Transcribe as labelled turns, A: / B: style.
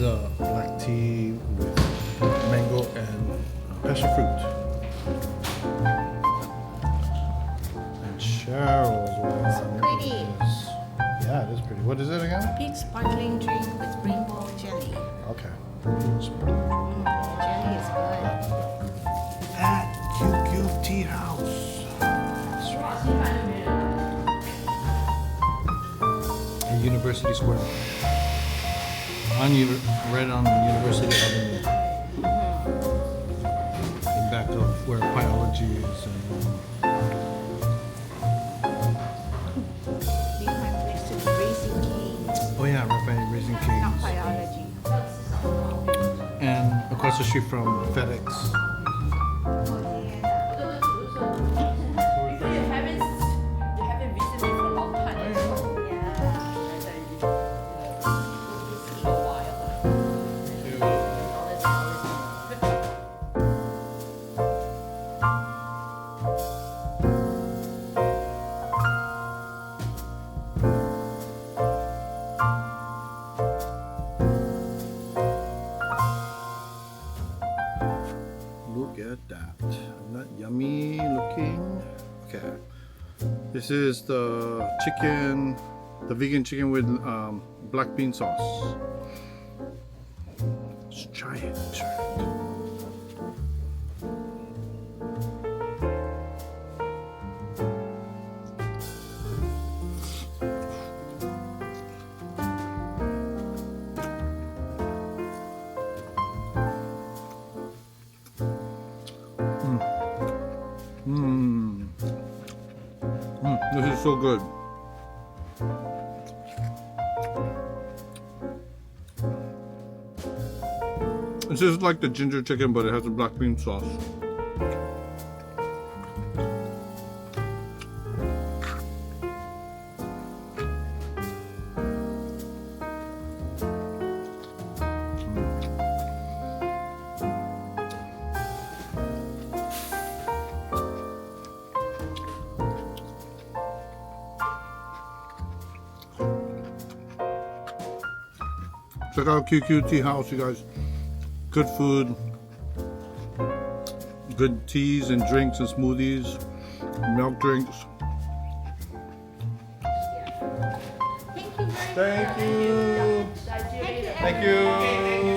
A: is black tea with mango and passion fruit. And Cheryl's one.
B: So pretty.
A: Yeah, it is pretty. What is it again?
B: Peach sparkling drink with rainbow jelly.
A: Okay.
B: Jelly is good.
A: At QQ Tea House. In University Square. Right on University Avenue. In back of where biology is.
B: Behind next to the Raising Cane's.
A: Oh yeah, right by Raising
B: Not
A: Cane's.
B: biology.
A: And across the street from FedEx.
C: You haven't visited me for a long time. A while.
A: Look at that. Isn't that yummy looking? Okay. This is the chicken, the vegan chicken with black bean sauce. Let's try it. This is so good. This is like the ginger chicken, but it has a black bean sauce. Check out QQT House, you guys. Good food, good teas and drinks and smoothies, milk drinks.
B: Thank you very much.
A: Thank you. Thank you.